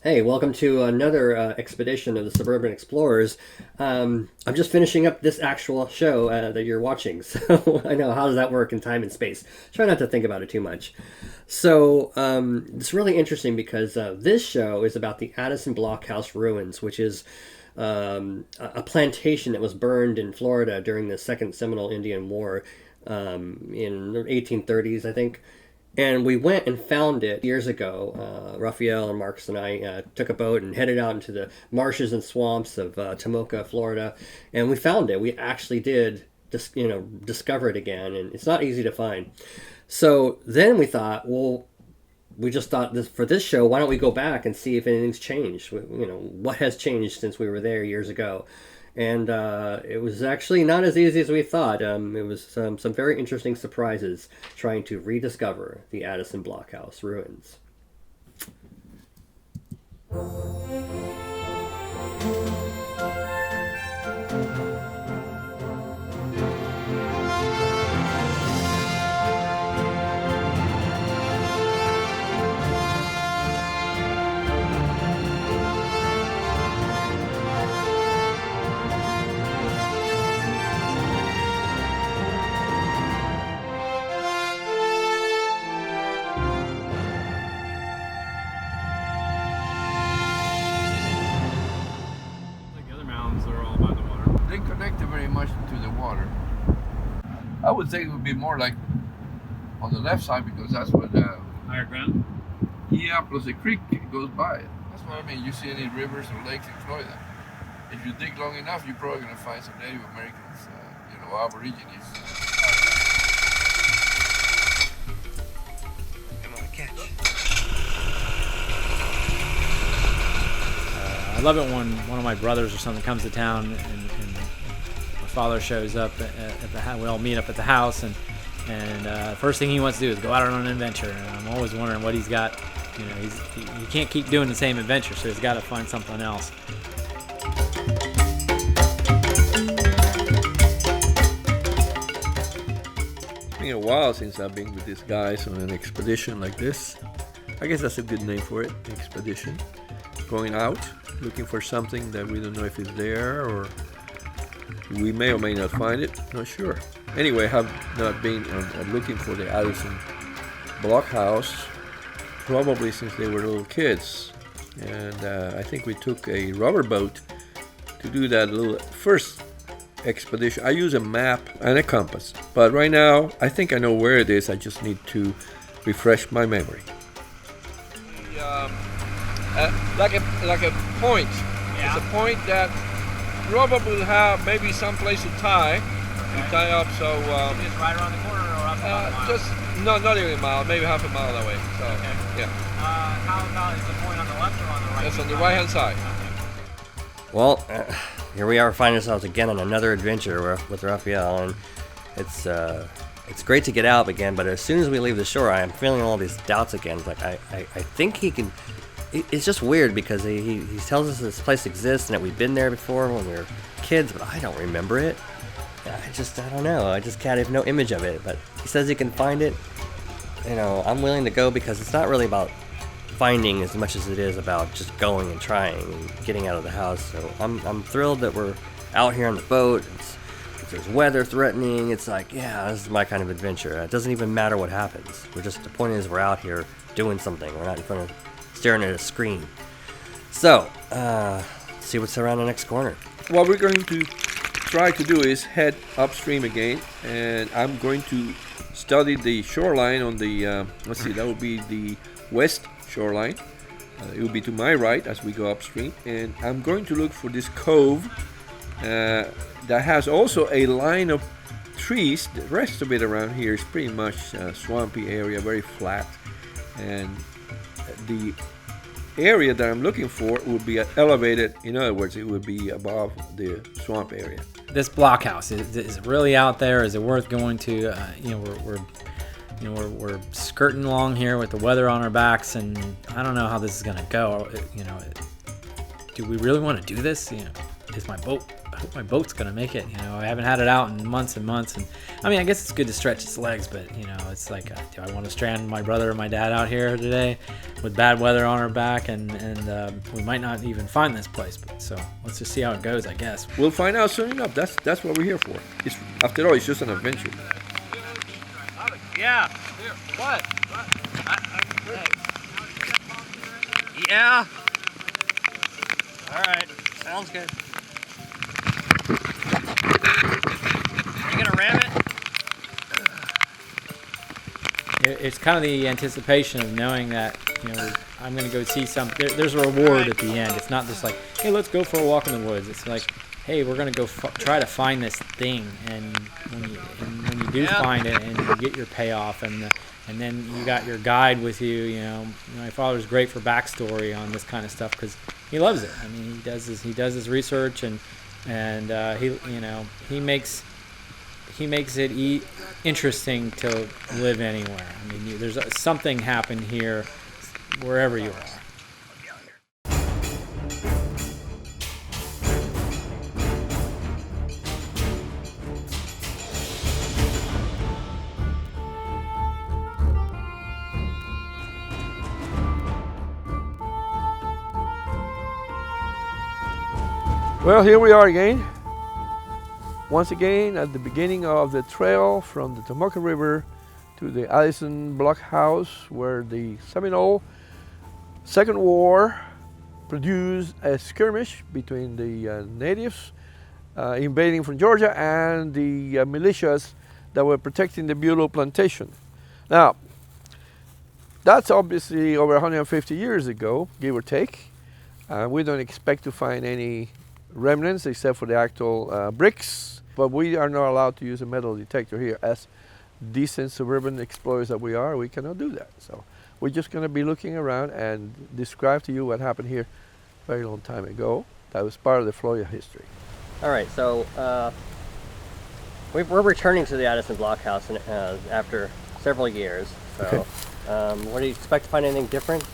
Hey, welcome to another expedition of the Suburban Explorers. I'm just finishing up this actual show that you're watching, so I know how does that work in time and space. Try not to think about it too much. So it's really interesting because this show is about the Addison Blockhouse ruins, which is a plantation that was burned in Florida during the Second Seminole Indian War in the 1830s, I think. And we went and found it years ago. Raphael and Marcus and I took a boat and headed out into the marshes and swamps of Tomoka, Florida, and we found it. We actually did, discover it again, and it's not easy to find. So then we thought, well, we just thought this for this show. Why don't we go back and see if anything's changed? What has changed since we were there years ago? And it was actually not as easy as we thought. It was some very interesting surprises trying to rediscover the Addison Blockhouse ruins. The other mountains are all by the water. They connected very much to the water. I would think it would be more like on the left side because that's where the Higher ground? plus the creek goes by it. That's what I mean. You see any rivers or lakes in Florida. If you dig long enough, you're probably going to find some Native Americans, Aborigines. Come on, catch. I love it when one of my brothers or something comes to town and my father shows up at the house. We all meet up at the house, and first thing he wants to do is go out on an adventure. And I'm always wondering what he's got. He can't keep doing the same adventure, so he's got to find something else. It's been a while since I've been with these guys on an expedition like this. I guess that's a good name for it, expedition. Going out, looking for something that we don't know if it's there or we may or may not find it, not sure. Anyway, I have not been looking for the Addison Blockhouse probably since they were little kids. And I think we took a rubber boat to do that little first expedition. I use a map and a compass, but right now I think I know where it is. I just need to refresh my memory. Like a point. Yeah. It's a point that probably will have maybe some place to tie. You tie up, so Just right around the corner or up about a mile? just not even a mile, maybe half a mile that way. So Okay. yeah, How about is the point on the left or on the right? that's on the right hand side. Well, here we are finding ourselves again on another adventure with Raphael, and it's great to get out again. But as soon as we leave the shore, I am feeling all these doubts again. It's like I think he can. It's just weird because he tells us this place exists and that we've been there before when we were kids, but I don't remember it. I don't know. I just can't have no image of it. But he says he can find it. I'm willing to go because it's not really about finding as much as it is about just going and trying and getting out of the house. So I'm thrilled that we're out here on the boat. If there's weather threatening, it's like, yeah, this is my kind of adventure. It doesn't even matter what happens. The point is we're out here doing something. We're not in front of staring at a screen. So, see what's around the next corner. What we're going to try to do is head upstream again, and I'm going to study the shoreline on the that would be the west shoreline. It will be to my right as we go upstream, and I'm going to look for this cove that has also a line of trees. The rest of it around here is pretty much a swampy area, very flat, and the area that I'm looking for would be elevated. In other words, it would be above the swamp area. This blockhouse is it really out there? Is it worth going to? We're skirting along here with the weather on our backs, and I don't know how this is gonna go. Do we really want to do this? Is my boat hope my boat's gonna make it. I haven't had it out in months and months, and I mean, I guess it's good to stretch its legs, but it's like, do I want to strand my brother or my dad out here today with bad weather on our back, and we might not even find this place. But so let's just see how it goes, I guess. We'll find out soon enough. That's what we're here for. After all, it's just an adventure. Yeah. What? Yeah. All right. Sounds good. You gonna ram it? It's kind of the anticipation of knowing that I'm going to go see something. There's a reward at the end. It's not just like, hey, let's go for a walk in the woods. It's like, hey, we're going to go try to find this thing, and when you do find it, and you get your payoff, and then you got your guide with you. My father's great for backstory on this kind of stuff because he loves it. I mean, he does his research, and he makes it interesting to live anywhere. I mean, there's something happen here wherever you are. Well, here we are again. Once again, at the beginning of the trail from the Tomoka River to the Addison Blockhouse, where the Seminole Second War produced a skirmish between the natives invading from Georgia and the militias that were protecting the Bulow plantation. Now, that's obviously over 150 years ago, give or take. We don't expect to find any remnants except for the actual bricks, but we are not allowed to use a metal detector here. As decent suburban explorers that we are, we cannot do that. So we're just going to be looking around and describe to you what happened here a very long time ago. That was part of the Florida history. All right, so we're returning to the Addison Blockhouse after several years. So, Okay. What do you expect to find anything different?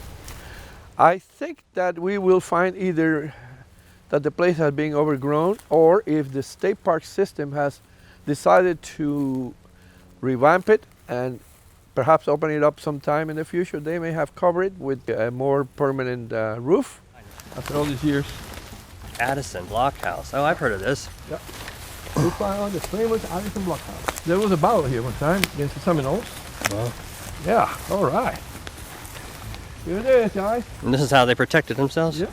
I think that we will find either that the place has been overgrown, or if the state park system has decided to revamp it and perhaps open it up sometime in the future, they may have covered it with a more permanent roof after all these years. Addison Blockhouse. Oh, I've heard of this. Yep. We found the famous Addison Blockhouse. There was a battle here one time against the Seminoles. Wow. Yeah, all right. Here it is, guys. And this is how they protected themselves? Yep.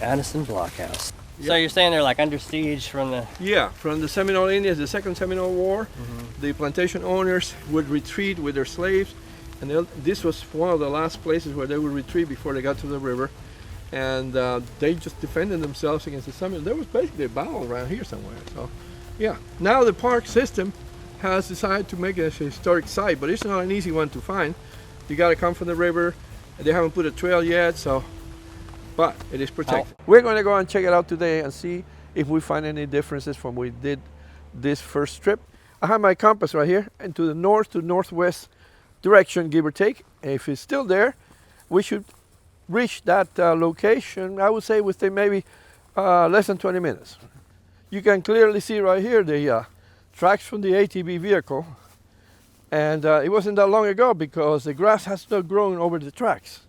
Addison Blockhouse. So you're saying they're like under siege from the... Yeah, from the Seminole Indians, the Second Seminole War, the plantation owners would retreat with their slaves, and this was one of the last places where they would retreat before they got to the river, and they just defended themselves against the Seminoles. There was basically a battle around here somewhere. So, yeah. Now the park system has decided to make it a historic site, but it's not an easy one to find. You got to come from the river. They haven't put a trail yet, but it is protected. We're going to go and check it out today and see if we find any differences from when we did this first trip. I have my compass right here, and to the north to northwest direction, give or take. And if it's still there, we should reach that location, I would say, within maybe less than 20 minutes. You can clearly see right here the tracks from the ATV vehicle. And it wasn't that long ago because the grass has not grown over the tracks.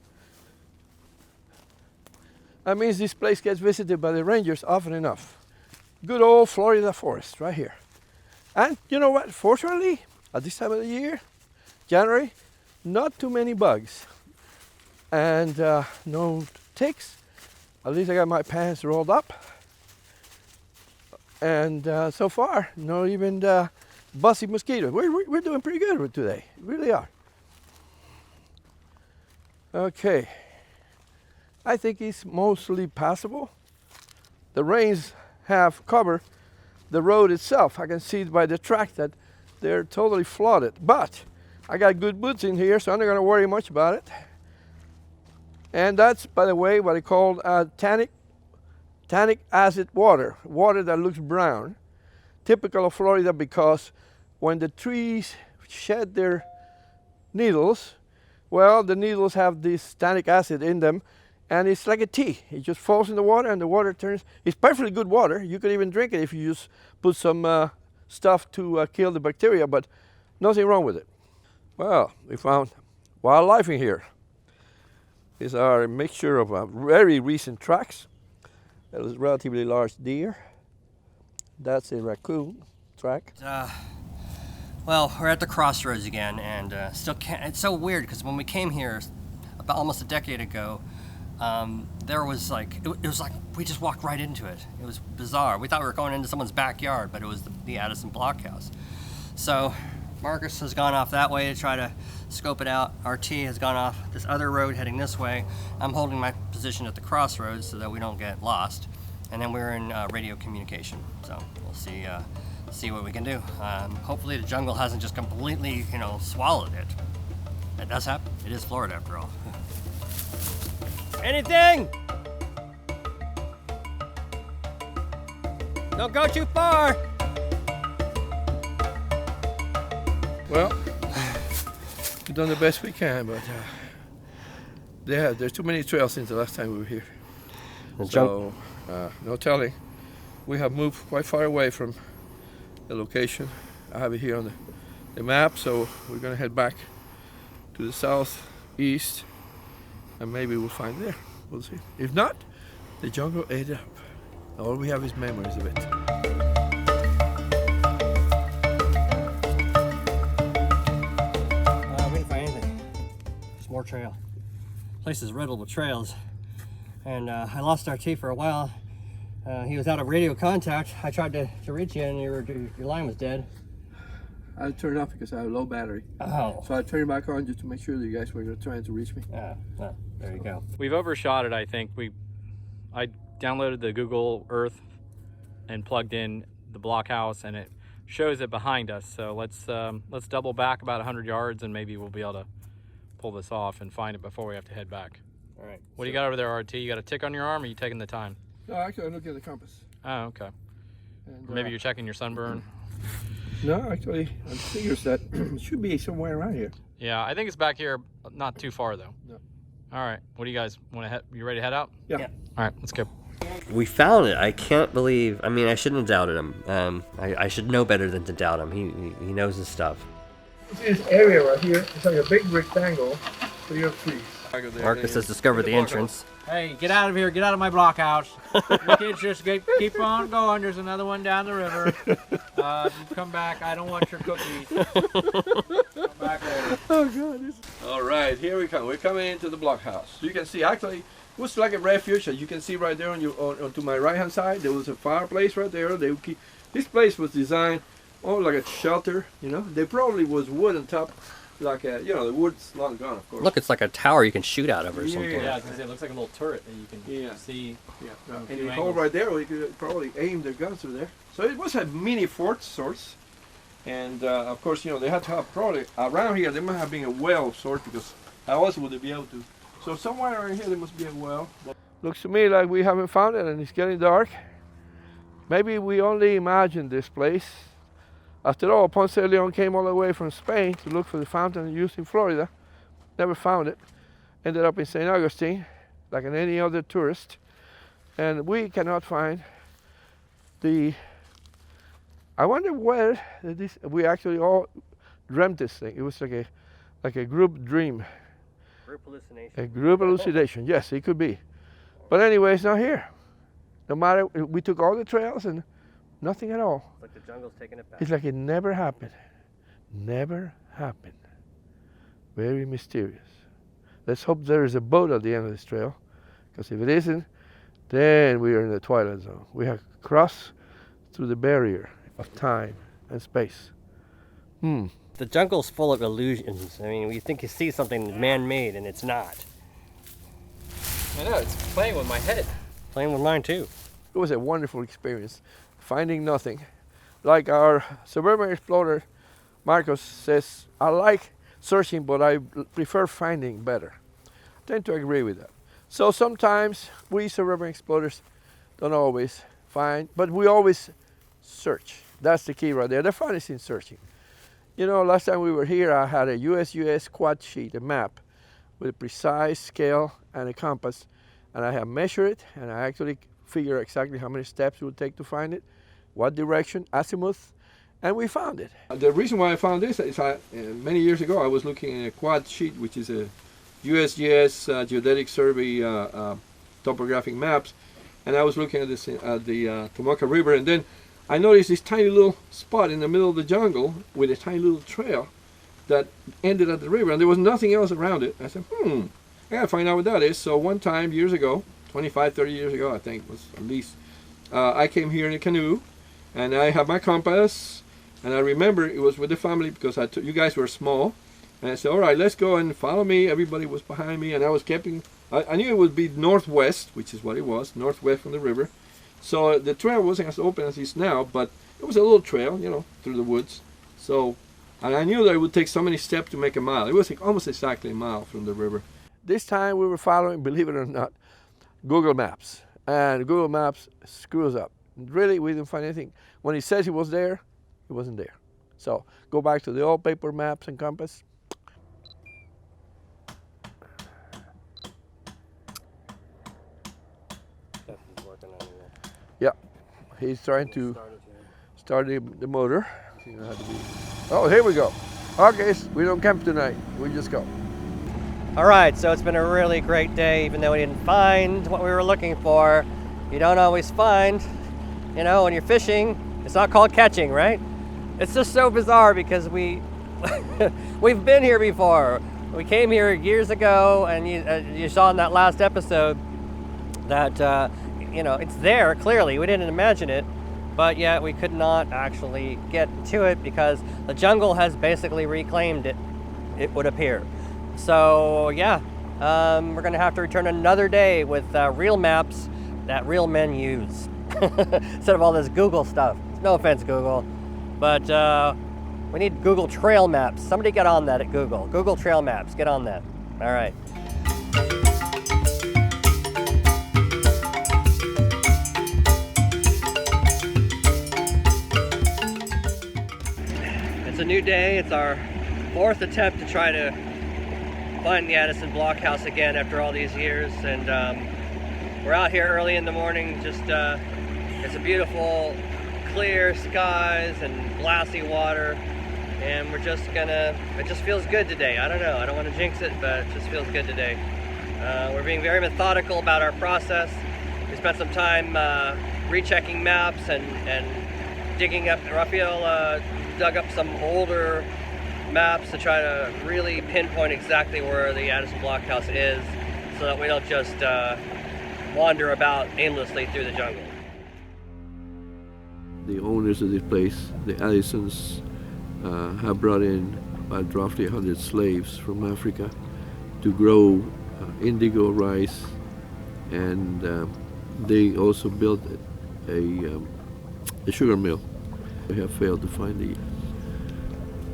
That means this place gets visited by the rangers often enough. Good old Florida forest right here. And you know what? Fortunately, at this time of the year, January, not too many bugs. And no ticks. At least I got my pants rolled up. And so far, not even buzzing mosquitoes. We're doing pretty good today. We really are. Okay. I think it's mostly passable. The rains have covered the road itself. I can see by the track that they're totally flooded. But I got good boots in here, so I'm not going to worry much about it. And that's, by the way, what I call tannic acid water that looks brown. Typical of Florida because when the trees shed their needles, well, the needles have this tannic acid in them, And it's like a tea. It just falls in the water and the water turns. It's perfectly good water. You could even drink it if you just put some stuff to kill the bacteria, but nothing wrong with it. Well, we found wildlife in here. These are a mixture of very recent tracks. That was a relatively large deer. That's a raccoon track. Well, we're at the crossroads again, and still can't. It's so weird because when we came here about almost a decade ago, there was like it was like we just walked right into it. It was bizarre. We thought we were going into someone's backyard, but it was the Addison Blockhouse. So Marcus has gone off that way to try to scope it out. RT has gone off this other road heading this way. I'm holding my position at the crossroads so that we don't get lost. And then we're in radio communication. So we'll see what we can do. Hopefully the jungle hasn't just completely, swallowed it. That does happen. It is Florida after all. Anything? Don't go too far. Well, we've done the best we can, but there's too many trails since the last time we were here. So, no telling. We have moved quite far away from the location. I have it here on the map, so we're going to head back to the southeast, and maybe we'll find there. We'll see. If not, the jungle ate it up. All we have is memories of it. We didn't find anything. Just more trail. Place is riddled with trails. And I lost RT for a while. He was out of radio contact. I tried to reach you, and your line was dead. I turned it off because I have low battery. Oh. So I turned it back on just to make sure that you guys were trying to reach me. Well, there you go. We've overshot it, I think. I downloaded the Google Earth and plugged in the blockhouse, and it shows it behind us. So let's double back about 100 yards, and maybe we'll be able to pull this off and find it before we have to head back. All right. What do you got over there, RT? You got a tick on your arm, or are you taking the time? No, actually, I'm looking at the compass. Oh, okay. And, Or maybe you're checking your sunburn. No, actually, I figures that it should be somewhere around here. Yeah, I think it's back here, not too far though. No. All right. What do you guys want to head? You ready to head out? Yeah. All right, let's go. We found it. I can't believe. I mean, I shouldn't have doubted him. I should know better than to doubt him. He knows his stuff. This area right here, it's like a big rectangle, so you have trees. Marcus has discovered the entrance. Hey, get out of here. Get out of my blockhouse. You kids just keep on going. There's another one down the river. You come back. I don't want your cookies. Come back later. Oh, God. All right, here we come. We're coming into the blockhouse. You can see, actually, it was like a refuge. As you can see right there on to my right-hand side, there was a fireplace right there. This place was designed like a shelter, There probably was wood on top. Like the wood's long gone, of course. Look, it's like a tower you can shoot out of or something. Yeah, I was gonna say, it looks like a little turret that you can see. Yeah. And the hole right there, we could probably aim their guns through there. So it was a mini fort sorts. And of course, they had to have probably around here. There must have been a well of sorts, because how else would they be able to? So somewhere around here there must be a well. Looks to me like we haven't found it, and it's getting dark. Maybe we only imagined this place. After all, Ponce de Leon came all the way from Spain to look for the fountain used in Florida. Never found it. Ended up in St. Augustine, like any other tourist. And we cannot find I wonder where we actually all dreamt this thing. It was like a group dream. Group hallucination. A group hallucination, yes, it could be. But anyway, it's not here. No matter, we took all the trails and nothing at all. It's like the jungle's taking it back. It's like it never happened. Never happened. Very mysterious. Let's hope there is a boat at the end of this trail, because if it isn't, then we are in the twilight zone. We have crossed through the barrier of time and space. The jungle's full of illusions. I mean, you think you see something man-made, and it's not. I know, it's playing with my head. Playing with mine too. It was a wonderful experience, finding nothing. Like our suburban explorer, Marcos, says, I like searching, but I prefer finding better. I tend to agree with that. So sometimes we suburban explorers don't always find, but we always search. That's the key right there. The fun is in searching. Last time we were here, I had a USGS quad sheet, a map, with a precise scale and a compass. and I have measured it, and I actually figure exactly how many steps it would take to find it, what direction, azimuth, and we found it. The reason why I found this is many years ago I was looking at a quad sheet, which is a USGS Geodetic Survey topographic maps, and I was looking at this the Tomoka River, and then I noticed this tiny little spot in the middle of the jungle with a tiny little trail that ended at the river, and there was nothing else around it. I said, I gotta find out what that is. So one time, years ago, 25, 30 years ago, I think, was at least, I came here in a canoe, and I have my compass, and I remember it was with the family because you guys were small, and I said, all right, let's go and follow me. Everybody was behind me, and I was keeping, I knew it would be northwest, which is what it was, northwest from the river. So the trail wasn't as open as it is now, but it was a little trail, you know, through the woods. So, and I knew that it would take so many steps to make a mile. It was like almost exactly a mile from the river. This time we were following, believe it or not, Google Maps. And Google Maps screws up. Really, we didn't find anything. When he says he was there, he wasn't there. So go back to the old paper maps and compass. Yeah, he's trying to start the motor. Oh, here we go. Okay, we don't camp tonight. We just go. All right, so it's been a really great day, even though we didn't find what we were looking for. You don't always find, you know, when you're fishing, it's not called catching, right? It's just so bizarre because we've been here before. We came here years ago, and you saw in that last episode that, you know, it's there, clearly. We didn't imagine it, but yet we could not actually get to it because the jungle has basically reclaimed it, it would appear. So yeah, we're gonna have to return another day with real maps that real men use instead of all this Google stuff. No offense, Google, but we need Google Trail Maps. Somebody get on that at Google. Google Trail Maps, get on that. All right. It's a new day. It's our 4th attempt to try to find the Addison Blockhouse again after all these years, and we're out here early in the morning. Just it's a beautiful clear skies and glassy water, and we're just gonna, it just feels good today. I don't know, I don't want to jinx it, but it just feels good today. We're being very methodical about our process. We spent some time rechecking maps and digging up. Rafael dug up some older maps to try to really pinpoint exactly where the Addison Blockhouse is, so that we don't just wander about aimlessly through the jungle. The owners of this place, the Addisons, have brought in about roughly 100 slaves from Africa to grow indigo, rice, and they also built a sugar mill. They have failed to find the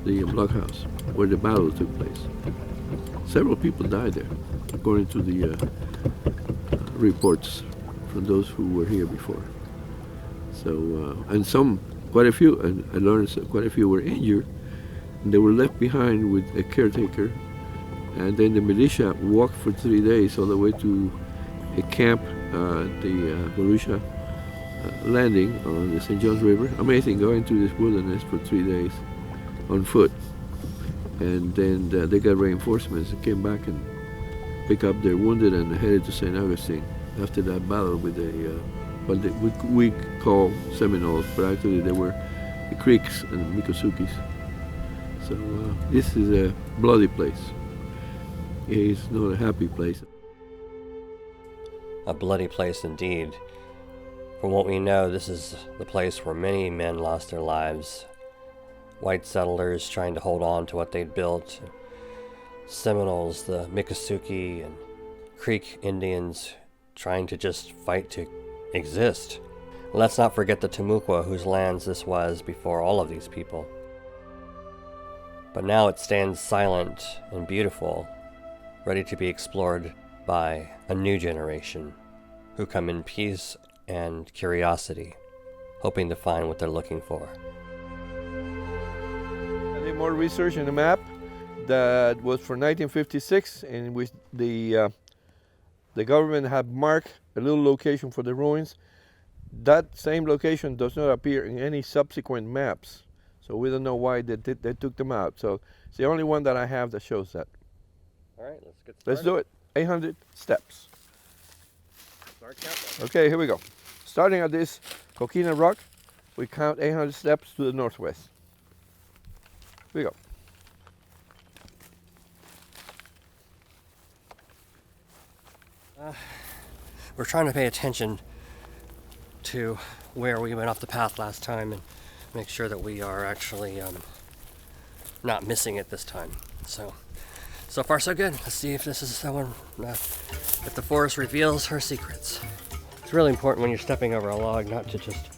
blockhouse where the battle took place. Several people died there, according to the reports from those who were here before. So, and quite a few, and I learned quite a few were injured, and they were left behind with a caretaker, and then the militia walked for 3 days all the way to a camp, the Volusia landing on the St. John's River. Amazing, going through this wilderness for 3 days on foot. And then they got reinforcements and came back and picked up their wounded and headed to St. Augustine after that battle with what we call Seminoles, but actually they were the Creeks and the Miccosukee. So this is a bloody place. It's not a happy place. A bloody place indeed. From what we know, this is the place where many men lost their lives. White settlers trying to hold on to what they'd built. Seminoles, the Miccosukee and Creek Indians trying to just fight to exist. Let's not forget the Timucua, whose lands this was before all of these people. But now it stands silent and beautiful, ready to be explored by a new generation who come in peace and curiosity, hoping to find what they're looking for. I did more research in a map that was for 1956, in which the The government have marked a little location for the ruins. That same location does not appear in any subsequent maps. So we don't know why they took them out. So it's the only one that I have that shows that. All right, let's get started. Let's do it. 800 steps. Start counting. Okay, here we go. Starting at this coquina rock, we count 800 steps to the northwest. Here we go. We're trying to pay attention to where we went off the path last time and make sure that we are actually not missing it this time. So far so good. Let's see if this is someone, if the forest reveals her secrets. It's really important when you're stepping over a log not to just,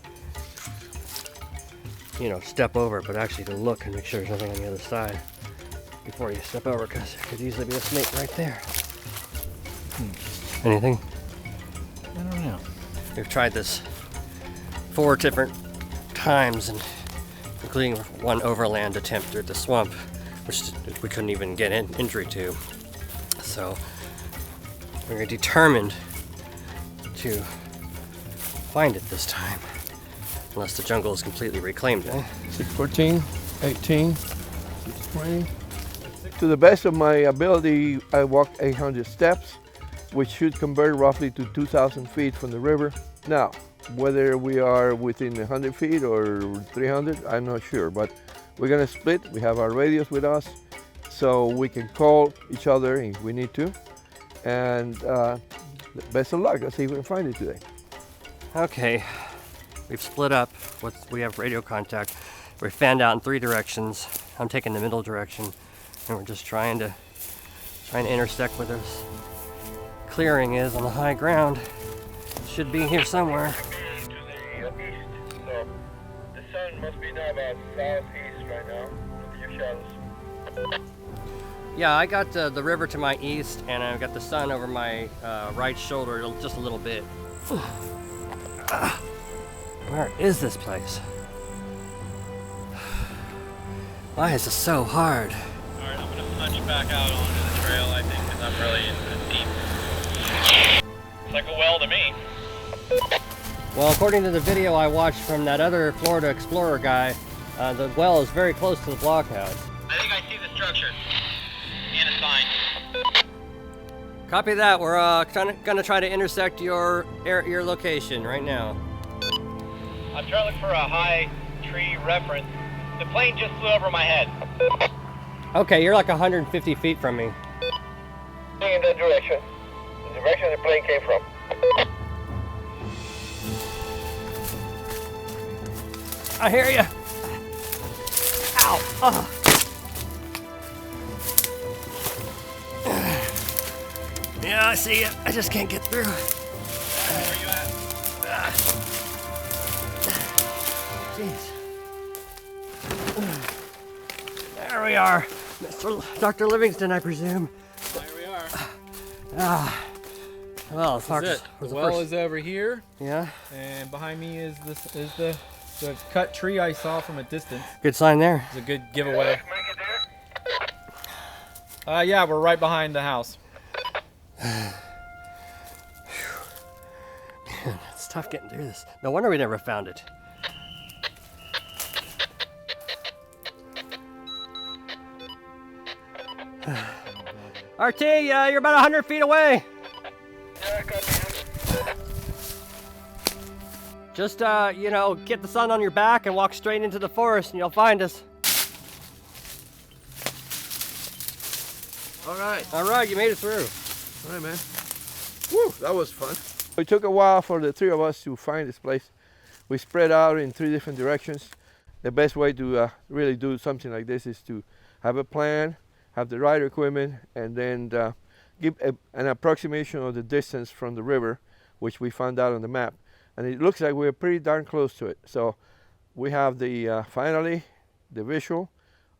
step over it, but actually to look and make sure there's nothing on the other side before you step over, because there could easily be a snake right there. Anything? I don't know. We've tried this 4 different times, and including one overland attempt through the swamp, which we couldn't even get entry to. So we're determined to find it this time, unless the jungle is completely reclaimed. 614, 18, 620. To the best of my ability, I walked 800 steps, which should convert roughly to 2,000 feet from the river. Now, whether we are within 100 feet or 300, I'm not sure, but we're gonna split. We have our radios with us, so we can call each other if we need to. And best of luck. Let's see if we can find it today. Okay, we've split up. We have radio contact. We're fanned out in 3 directions. I'm taking the middle direction, and we're just trying to intersect where this clearing is on the high ground. Should be here somewhere. To the east, so the sun must be now about southeast right now. Look at your shadows. Yeah, I got the river to my east, and I've got the sun over my right shoulder just a little bit. Where is this place? Why is this so hard? Alright, I'm gonna punch back out onto the trail, I think, because I'm really deep. It's like a well to me. Well, according to the video I watched from that other Florida Explorer guy, the well is very close to the blockhouse. I think I see the structure. And a sign. Copy that. We're gonna try to intersect your location right now. I'm trying to look for a high tree reference. The plane just flew over my head. Okay, you're like 150 feet from me. In that direction. The direction the plane came from. I hear you. Ow. Oh. Yeah, I see you. I just can't get through. Where are you at? Jeez. There we are. Dr. Livingston, I presume. There we are. Well, This is it. The well is over here, Yeah. and behind me is the cut tree I saw from a distance. Good sign there. It's a good giveaway. Yeah, we're right behind the house. Man, it's tough getting through this. No wonder we never found it. RT, you're about 100 feet away. Just, get the sun on your back and walk straight into the forest and you'll find us. All right, you made it through. All right, man. Woo, that was fun. It took a while for the 3 of us to find this place. We spread out in 3 different directions. The best way to really do something like this is to have a plan, have the right equipment, and then give an approximation of the distance from the river, which we found out on the map. And it looks like we're pretty darn close to it. So we have the finally the visual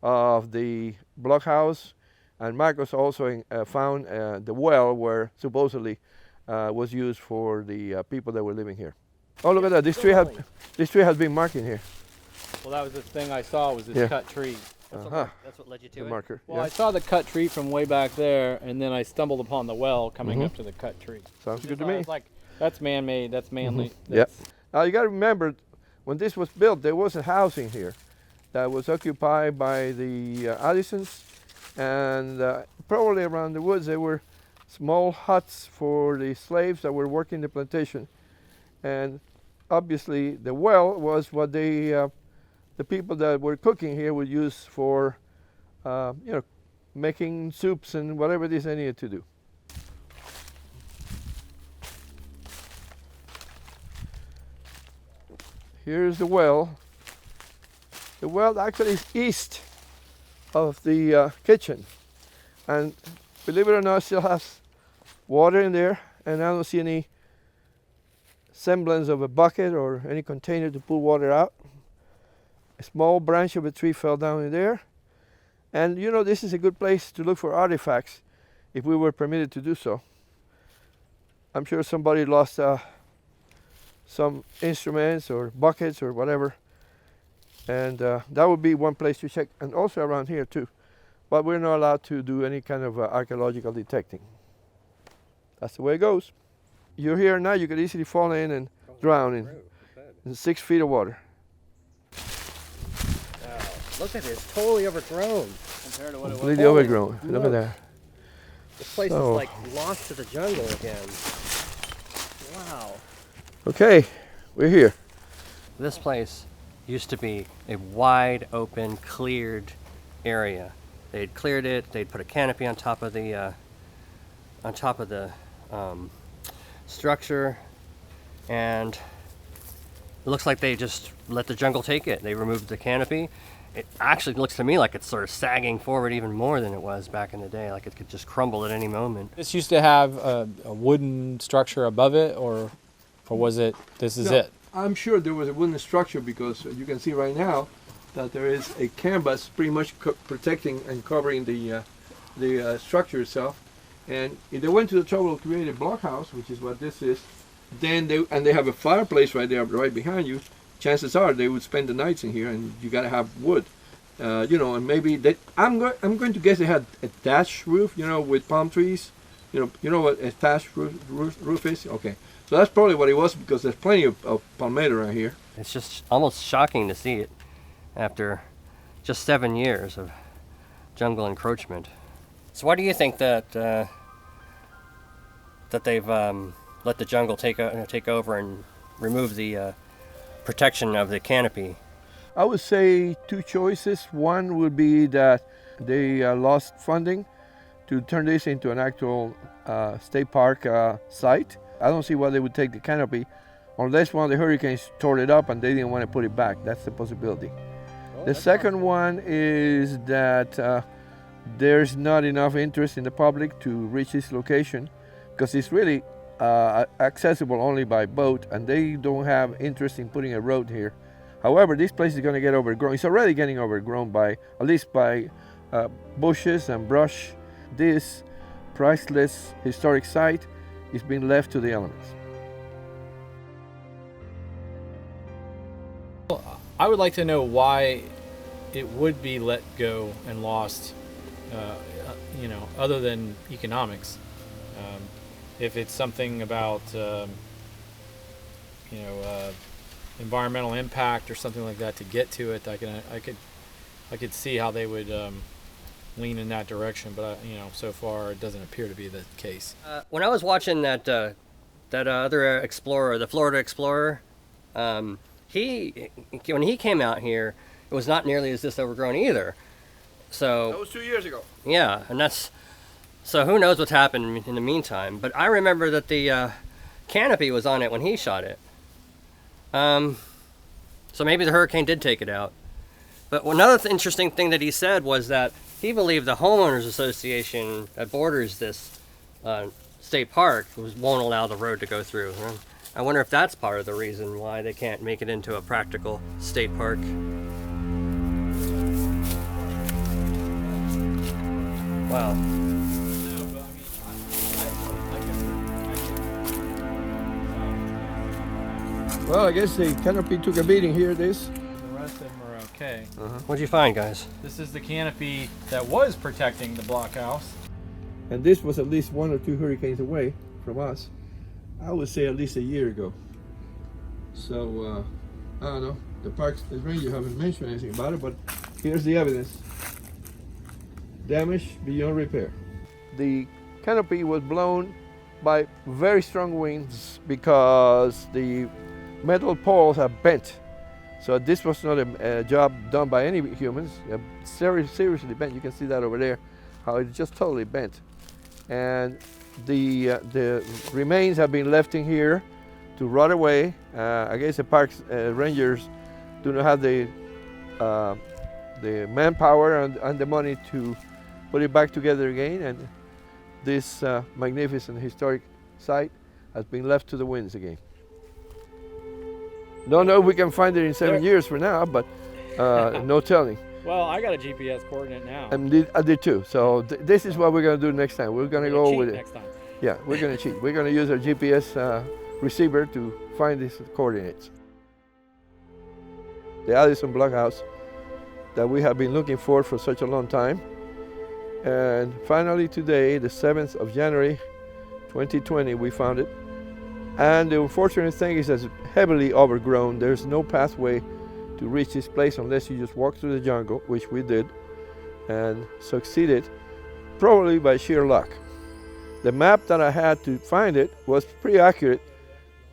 of the blockhouse, and Marcos also found the well where supposedly was used for the people that were living here. Oh, look at that! This tree has been marked in here. Well, that was the thing I saw was this cut tree. That's what led you to The it? marker. Well, I saw the cut tree from way back there, and then I stumbled upon the well coming up to the cut tree. Sounds good to I me. was like, that's man-made. That's manly. Yep. Now you got to remember, when this was built, there was a housing here that was occupied by the Addisons, and probably around the woods there were small huts for the slaves that were working the plantation, and obviously the well was what they, the people that were cooking here would use for, making soups and whatever it is they needed to do. Here's the well. The well actually is east of the kitchen, and believe it or not, still has water in there, and I don't see any semblance of a bucket or any container to pull water out. A small branch of a tree fell down in there, and this is a good place to look for artifacts if we were permitted to do so. I'm sure somebody lost some instruments or buckets or whatever, and that would be one place to check, and also around here too, but we're not allowed to do any kind of archaeological detecting. That's the way it goes. You're here now, you could easily fall in and drown in 6 feet of water. Wow. Look at it, it's totally overgrown. Compared to what it was. Completely overgrown. Look at that. This place is like lost to the jungle again. Wow. Okay, we're here. This place used to be a wide open, cleared area. They'd cleared it, they'd put a canopy on top of the structure, and it looks like they just let the jungle take it. They removed the canopy. It actually looks to me like it's sort of sagging forward even more than it was back in the day, like it could just crumble at any moment. This used to have a wooden structure above it, or was it, this is it? I'm sure there was a wooden structure, because you can see right now that there is a canvas pretty much protecting and covering the structure itself. And if they went to the trouble of creating a blockhouse, which is what this is, then they have a fireplace right there, right behind you, chances are they would spend the nights in here, and you got to have wood, and maybe they. I'm going to guess they had a thatch roof, with palm trees. You know what a thatch roof is? Okay, so that's probably what it was, because there's plenty of palmetto around here. It's just almost shocking to see it after just 7 years of jungle encroachment. So why do you think that that they've let the jungle take over and remove the protection of the canopy? I would say 2 choices. One would be that they lost funding to turn this into an actual state park site. I don't see why they would take the canopy unless one of the hurricanes tore it up and they didn't want to put it back. That's the possibility. The second one is that there's not enough interest in the public to reach this location, because it's really accessible only by boat, and they don't have interest in putting a road here. However, this place is going to get overgrown. It's already getting overgrown at least by bushes and brush. This priceless historic site is being left to the elements. I would like to know why it would be let go and lost, other than economics. If it's something about, environmental impact or something like that to get to it, I could see how they would lean in that direction. But so far it doesn't appear to be the case. When I was watching that other explorer, the Florida Explorer, when he came out here, it was not nearly as this overgrown either. So That was 2 years ago. yeah, and so who knows what's happened in the meantime. But I remember that the canopy was on it when he shot it. So maybe the hurricane did take it out. But another interesting thing that he said was that he believed the homeowners association that borders this state park won't allow the road to go through. I wonder if that's part of the reason why they can't make it into a practical state park. Wow. Well, I guess the canopy took a beating here. This. The rest of them are Okay. What'd you find, guys? This is the canopy that was protecting the blockhouse. And this was at least 1 or 2 hurricanes away from us. I would say at least a year ago. So, I don't know. The ranger haven't mentioned anything about it, but here's the evidence. Damage beyond repair. The canopy was blown by very strong winds because the metal poles are bent. So this was not a job done by any humans. Seriously bent. You can see that over there, how it's just totally bent. And the remains have been left in here to rot away. I guess the parks rangers do not have the manpower and the money to put it back together again. And this magnificent historic site has been left to the winds again. Don't know if we can find it in 7 years from now, but no telling. Well, I got a GPS coordinate now. And I did too. So this is what we're going to do next time. We're going to go with it. Next time. Yeah, we're going to cheat. We're going to use our GPS receiver to find these coordinates. The Addison Blockhouse that we have been looking for such a long time. And finally today, the 7th of January, 2020, we found it. And the unfortunate thing is that it's heavily overgrown. There's no pathway to reach this place unless you just walk through the jungle, which we did, and succeeded, probably by sheer luck. The map that I had to find it was pretty accurate,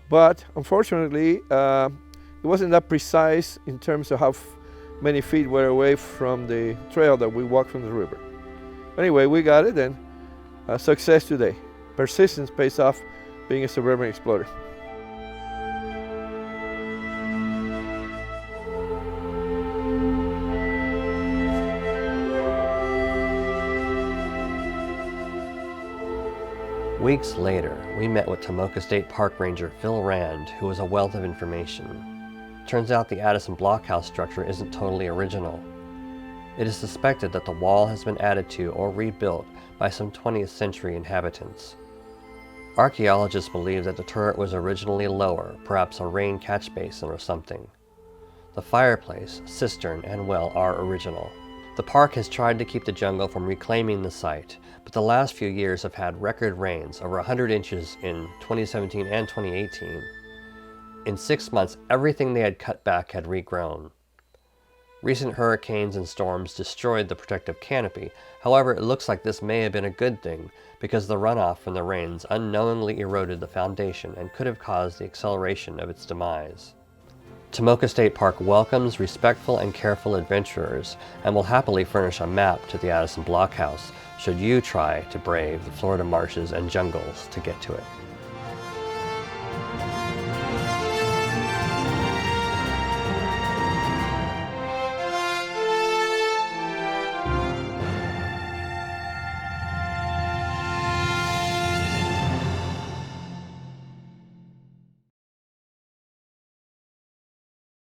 but unfortunately, it wasn't that precise in terms of how many feet were away from the trail that we walked from the river. Anyway, we got it, and success today. Persistence pays off being a suburban explorer. Weeks later, we met with Tomoka State Park Ranger Phil Rand, who was a wealth of information. Turns out the Addison Blockhouse structure isn't totally original. It is suspected that the wall has been added to or rebuilt by some 20th century inhabitants. Archaeologists believe that the turret was originally lower, perhaps a rain catch basin or something. The fireplace, cistern, and well are original. The park has tried to keep the jungle from reclaiming the site, but the last few years have had record rains, over 100 inches in 2017 and 2018. In 6 months, everything they had cut back had regrown. Recent hurricanes and storms destroyed the protective canopy. However, it looks like this may have been a good thing because the runoff from the rains unknowingly eroded the foundation and could have caused the acceleration of its demise. Tomoka State Park welcomes respectful and careful adventurers and will happily furnish a map to the Addison Blockhouse should you try to brave the Florida marshes and jungles to get to it.